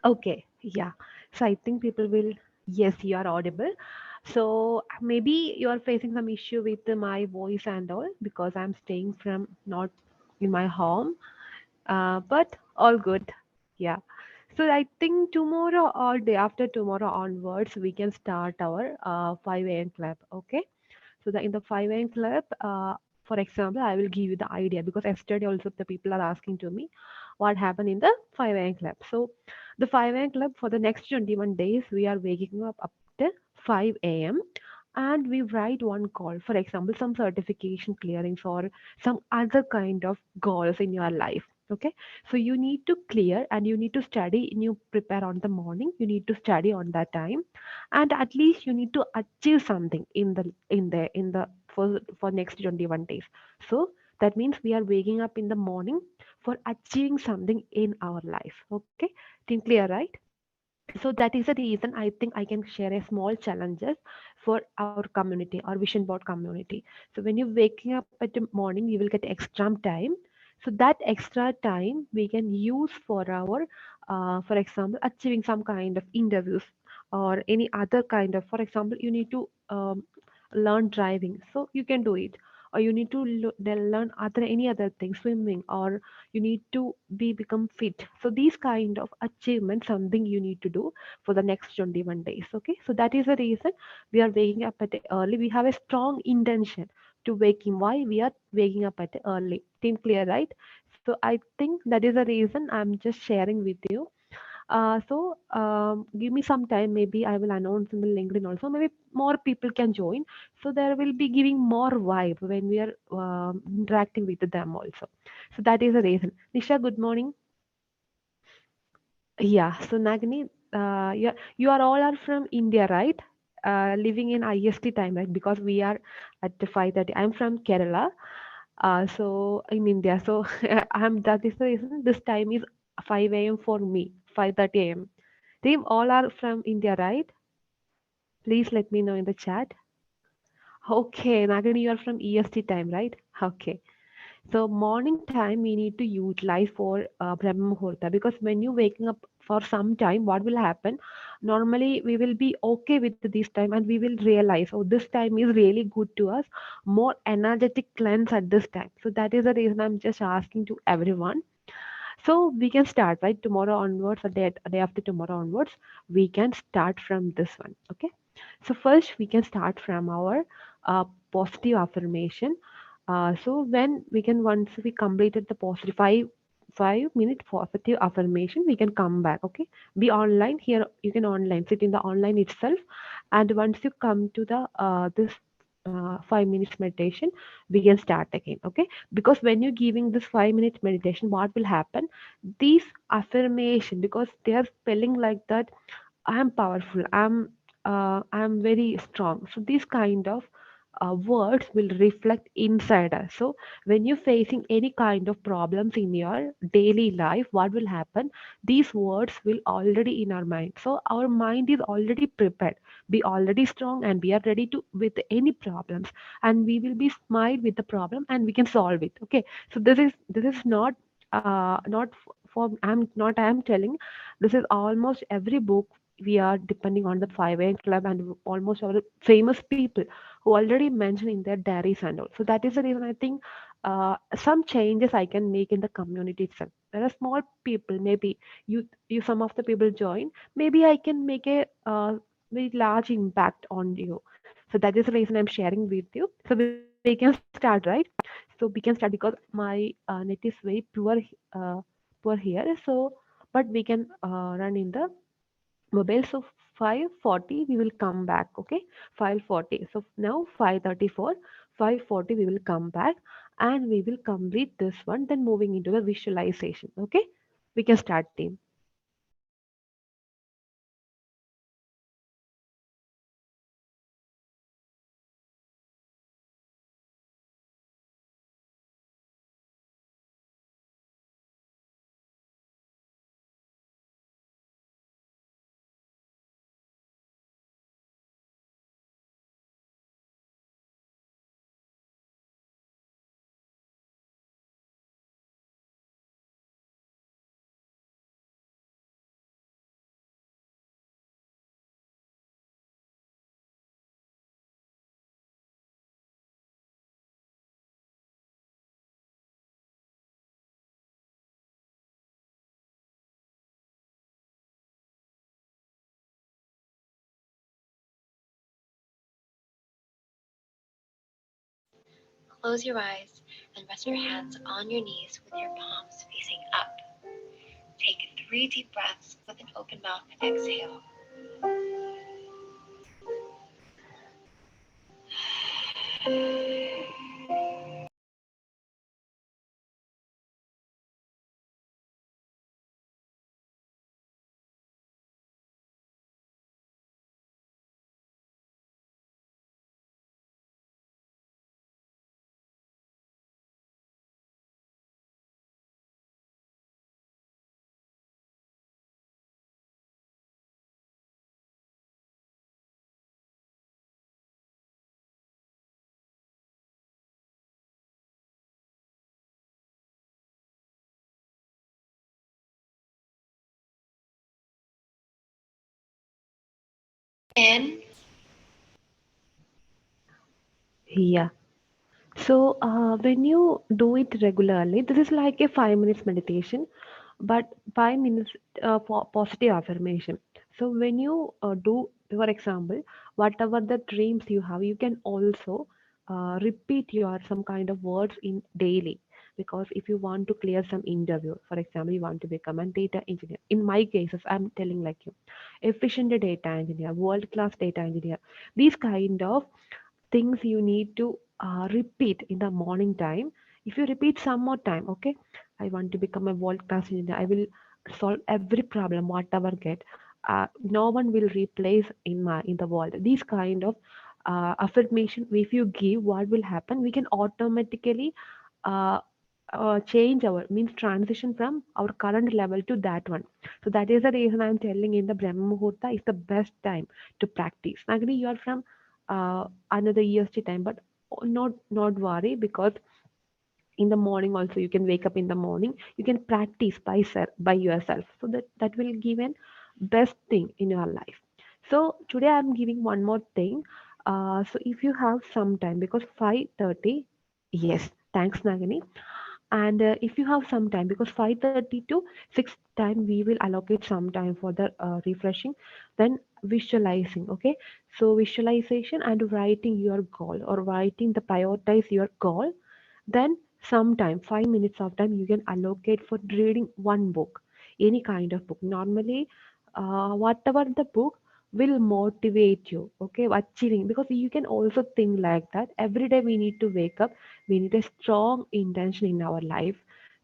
Okay, yeah. So I think people will, yes, you are audible. So maybe you are facing some issue with my voice and all because I'm staying from not in my home, but all good. Yeah. So I think tomorrow or day after tomorrow onwards, we can start our 5 a.m. club. Okay. So in the 5 a.m. club, for example, I will give you the idea because yesterday also the people are asking to me what happened in the 5 a.m. club. So the 5 a.m. club for the next 21 days, we are waking up to 5 a.m. and we write one call. For example, some certification clearings or some other kind of goals in your life. Okay, so you need to clear and you need to study and you prepare on the morning. You need to study on that time, and at least you need to achieve something in the for next 21 days. So that means we are waking up in the morning for achieving something in our life. Okay, think clear, right? So that is the reason I think I can share a small challenges for our community, our vision board community. So when you're waking up at the morning, you will get extra time. So that extra time we can use for our, for example, achieving some kind of interviews or any other kind of, for example, you need to learn driving, so you can do it, or you need to then learn other any other thing, swimming, or you need to become fit. So these kind of achievements something you need to do for the next 21 days. Okay, so that is the reason we are waking up at early. We have a strong intention to waking. Why we are waking up at early? Team clear, right? So I think that is the reason I'm just sharing with you. Give me some time. Maybe I will announce in the LinkedIn also. Maybe more people can join. So there will be giving more vibe when we are interacting with them also. So that is the reason. Nisha, good morning. Yeah. So Nagini, you are all are from India, right? Living in IST time, right? Because we are at the 5:30. I'm from Kerala. So in India. So I'm that is the reason this time is 5 a.m. for me. 5:30 a.m. Team all are from India, right? Please let me know in the chat. Okay, Nagini, you are from EST time, right? Okay. So morning time we need to utilize for Brahma Muhurta, because when you waking up for some time, what will happen? Normally we will be okay with this time and we will realize, oh, this time is really good to us. More energetic cleanse at this time. So that is the reason I'm just asking to everyone. So we can start right tomorrow onwards, a day after tomorrow onwards. We can start from this one. Okay. So first we can start from our positive affirmation. So when we can once we completed the positive 5 minute positive affirmation, we can come back. Okay, be online here. You can online sit in the online itself, and once you come to the this 5 minutes meditation, we can start again. Okay, because when you're giving this 5 minute meditation, what will happen? These affirmation, because they are spelling like that, I am powerful. I'm very strong. So these kind of words will reflect inside us. So when you're facing any kind of problems in your daily life, what will happen? These words will already in our mind. So our mind is already prepared. Be already strong and we are ready to with any problems, and we will be smiled with the problem and we can solve it. Okay. So this is not not for I'm telling, this is almost every book. We are depending on the 5 a.m. club and almost all the famous people who already mentioned in their diaries and all. So that is the reason I think some changes I can make in the community itself. There are small people, maybe you some of the people join. Maybe I can make a very large impact on you. So that is the reason I'm sharing with you. So we can start, right? So we can start because my net is very uh, poor here. So, but we can run in the mobile. So 5:40 we will come back. Okay, 5:40. So now 5:34, 5:40 we will come back and we will complete this one. Then moving into the visualization. Okay, we can start, team. Close your eyes and rest your hands on your knees with your palms facing up. Take 3 deep breaths with an open mouth. Exhale. In. Yeah. So when you do it regularly, this is like a 5 minutes meditation, but 5 minutes positive affirmation. So when you do, for example, whatever the dreams you have, you can also repeat your some kind of words in daily. Because if you want to clear some interview, for example, you want to become a data engineer. In my cases, I'm telling like you, efficient data engineer, world class data engineer. These kind of things you need to repeat in the morning time. If you repeat some more time, okay, I want to become a world class engineer, I will solve every problem whatever get, no one will replace in the world. These kind of affirmation, if you give, what will happen, we can automatically uh, change our means transition from our current level to that one. So that is the reason I'm telling in the Brahma Muhurta is the best time to practice. Actually, you are from another EST time, but not worry, because in the morning also you can wake up in the morning, you can practice by yourself, so that will give an best thing in your life. So today I'm giving one more thing. So if you have some time, because 5:30, yes, thanks Nagini. And if you have some time, because 5:30 to 6 time we will allocate some time for the refreshing, then visualizing, okay. So visualization and writing your goal, or writing the prioritize your goal. Then sometime 5 minutes of time you can allocate for reading one book, any kind of book. Normally, whatever the book will motivate you, okay, achieving. Because you can also think like that. Every day we need to wake up. We need a strong intention in our life.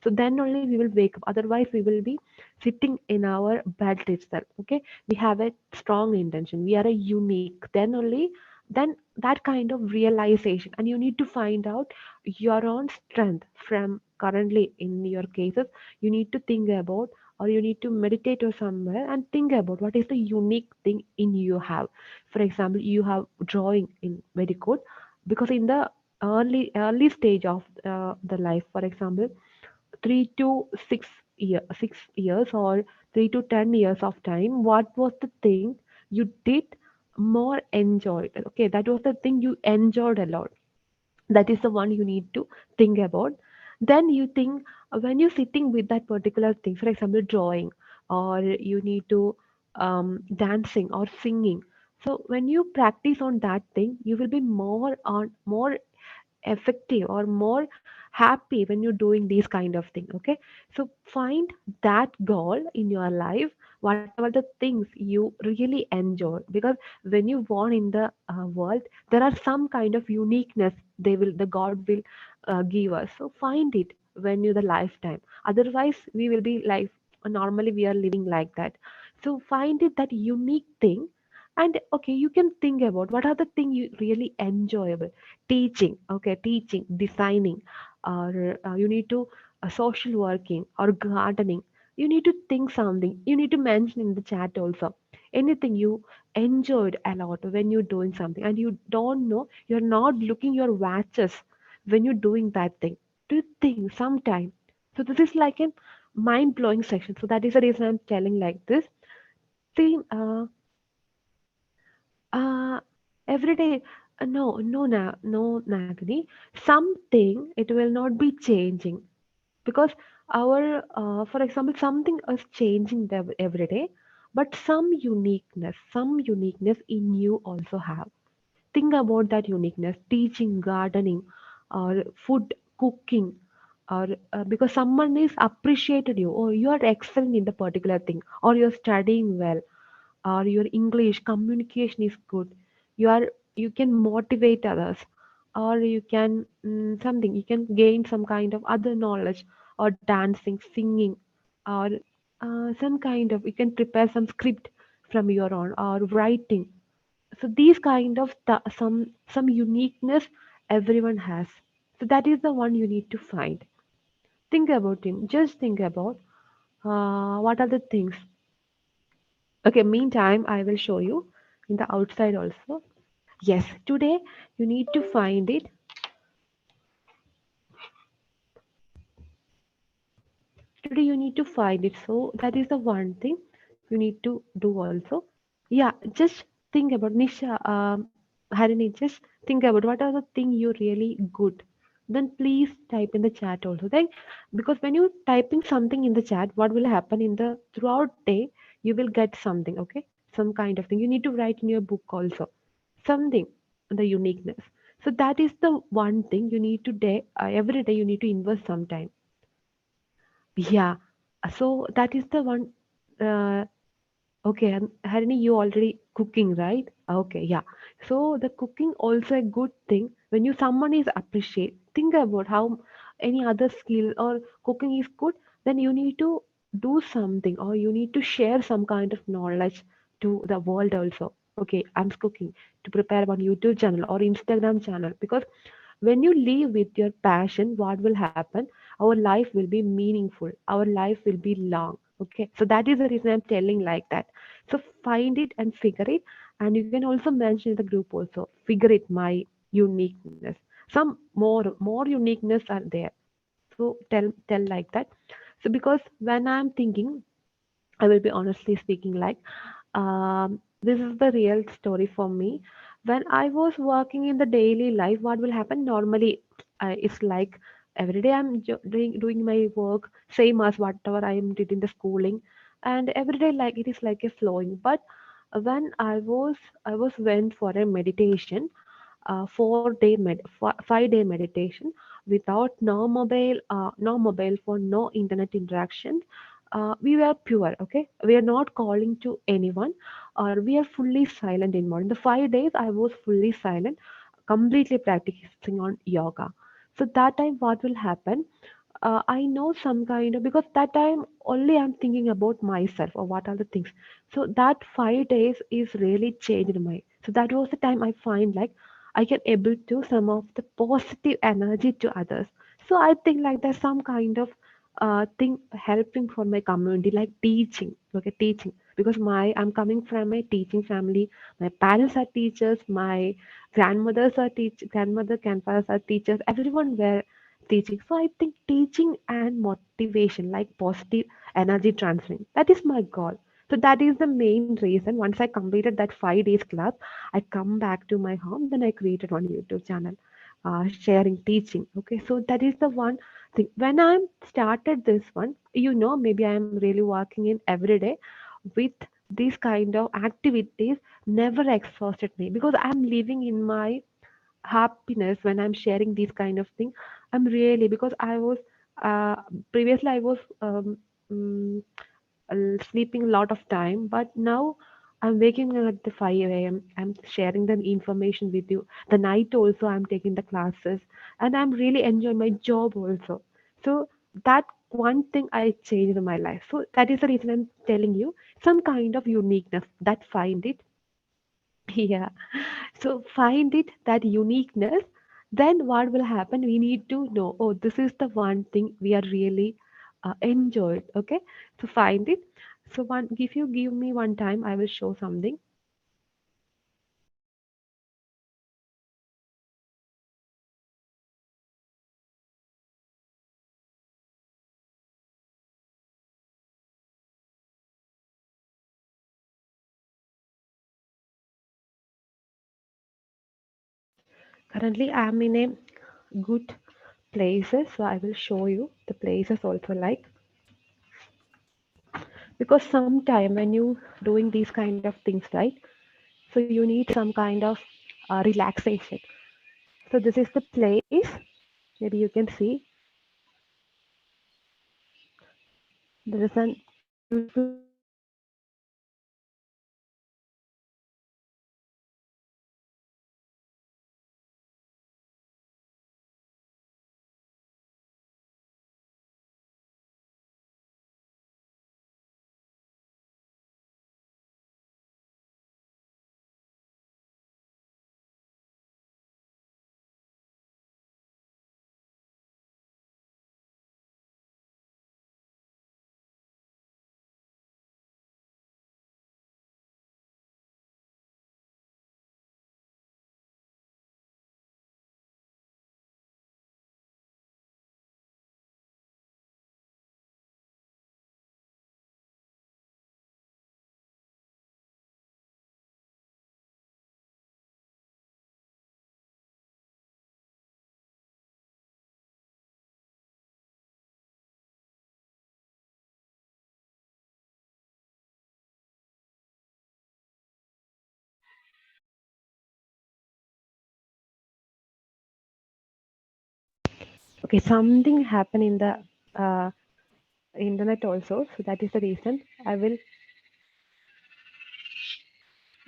So then only we will wake up. Otherwise, we will be sitting in our bed itself. Okay, we have a strong intention. We are a unique. Then only, then that kind of realization, and you need to find out your own strength from currently in your cases. You need to think about, or you need to meditate or somewhere and think about what is the unique thing in you have. For example, you have drawing in very good, because in the early stage of the life, for example, 3 to 6 years or 3 to 10 years of time, what was the thing you did more enjoyed? Okay, that was the thing you enjoyed a lot. That is the one you need to think about. Then you think, when you're sitting with that particular thing, for example drawing, or you need to dancing or singing. So when you practice on that thing, you will be more effective or more happy when you're doing these kind of thing, okay. So find that goal in your life, whatever the things you really enjoy. Because when you born in the world, there are some kind of uniqueness the god will give us. So find it when you're the lifetime. Otherwise we will be like, normally we are living like that. So find it that unique thing. And okay, you can think about what are the thing you really enjoyable. Teaching, okay, teaching, designing, or you need to social working or gardening. You need to think something, you need to mention in the chat also, anything you enjoyed a lot when you're doing something, and you don't know, you're not looking your watches when you're doing that thing. Do you think sometime? So this is like a mind-blowing section, so that is the reason I'm telling like this. See, uh, every day, no, Nagini. Something it will not be changing, because for example, something is changing every day, but some uniqueness in you also have. Think about that uniqueness. Teaching, gardening, or food cooking, or because someone is appreciated you, or you are excellent in the particular thing, or you're studying well, or your English communication is good, you can motivate others, or you can something, you can gain some kind of other knowledge, or dancing, singing, or some kind of, you can prepare some script from your own, or writing. So these kind of some uniqueness everyone has. So that is the one you need to find. Think about him, just think about what are the things. Okay, meantime, I will show you in the outside also. Yes, today you need to find it. Today you need to find it. So that is the one thing you need to do also. Yeah, just think about Nisha, Harini, just think about what are the thing you really good. Then please type in the chat also. Then because when you typing something in the chat, what will happen in the throughout day, you will get something, okay? Some kind of thing. You need to write in your book also. Something, the uniqueness. So that is the one thing you need to day every day you need to invest some time. Yeah. So that is the one. Uh, okay, and Harini, you already cooking, right? Okay, yeah. So the cooking also a good thing when you someone is appreciate. Think about how any other skill or cooking is good, then you need to do something, or you need to share some kind of knowledge to the world also. Okay, I'm cooking to prepare one YouTube channel or Instagram channel, because when you live with your passion, what will happen? Our life will be meaningful, our life will be long. Okay, so that is the reason I'm telling like that. So find it and figure it, and you can also mention in the group also, figure it my uniqueness. Some more uniqueness are there. So tell like that. So because when I'm thinking, I will be honestly speaking, like, this is the real story for me. When I was working in the daily life, what will happen normally? It's like every day I'm doing my work, same as whatever I am did in the schooling, and every day like it is like a flowing. But when I was went for a meditation, 5 day meditation, without no mobile phone, no internet interaction. We were pure, okay, we are not calling to anyone, or we are fully silent in morning. The 5 days I was fully silent, completely practicing on yoga. So that time what will happen, I know some kind of, because that time only I'm thinking about myself or what are the things. So that 5 days is really changed my. So that was the time I find like I can able to some of the positive energy to others. So I think like there's some kind of thing helping for my community, like teaching. Okay, teaching, because I'm coming from a teaching family. My parents are teachers. My grandmother, grandfathers are teachers. Everyone were teaching. So I think teaching and motivation, like positive energy transferring, that is my goal. So that is the main reason. Once I completed that 5 days class, I come back to my home. Then I created one YouTube channel, sharing teaching. Okay, so that is the one thing. When I started this one, maybe I am really working in every day with these kind of activities. Never exhausted me because I'm living in my happiness when I'm sharing these kind of thing. I'm really, because I was uh, previously I was mm, sleeping a lot of time, but now I'm waking up at the 5 a.m. I'm sharing the information with you. The night also I'm taking the classes, and I'm really enjoying my job also. So that one thing I changed in my life. So that is the reason I'm telling you some kind of uniqueness that find it. Yeah. So find it that uniqueness. Then what will happen? We need to know, oh, this is the one thing we are really enjoyed. Okay. So find it. So one, if you give me one time, I will show something. Currently, I'm in a good places. So I will show you the places also, like, because sometime when you doing these kind of things, right? So you need some kind of relaxation. So this is the place. Maybe you can see there is an beautiful sunset over there. Okay, something happened in the uh, internet also, so that is the reason I will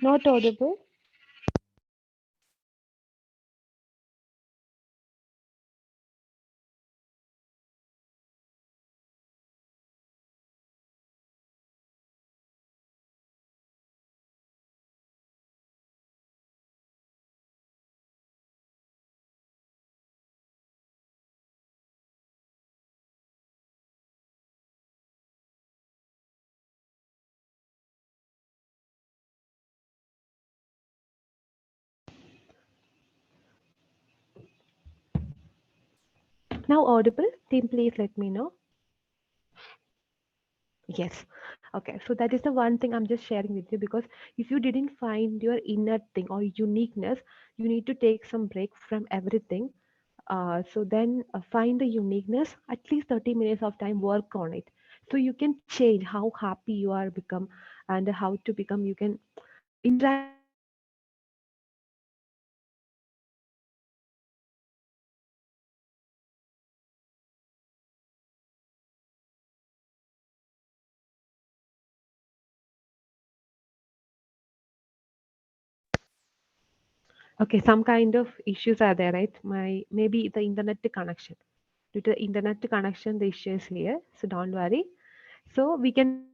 not audible. Now audible. Team, please let me know. Yes. Okay. So that is the one thing I'm just sharing with you because if you didn't find your inner thing or uniqueness, you need to take some break from everything. So then find the uniqueness, at least 30 minutes of time, work on it. So you can change how happy you are become and how to become. You can interact with people in a very different way. So that is the one thing I'm just sharing with you. So that is the reason okay, some kind of issues are there, right? My maybe the internet connection. Due to the internet connection, the issue is here. So don't worry. So we can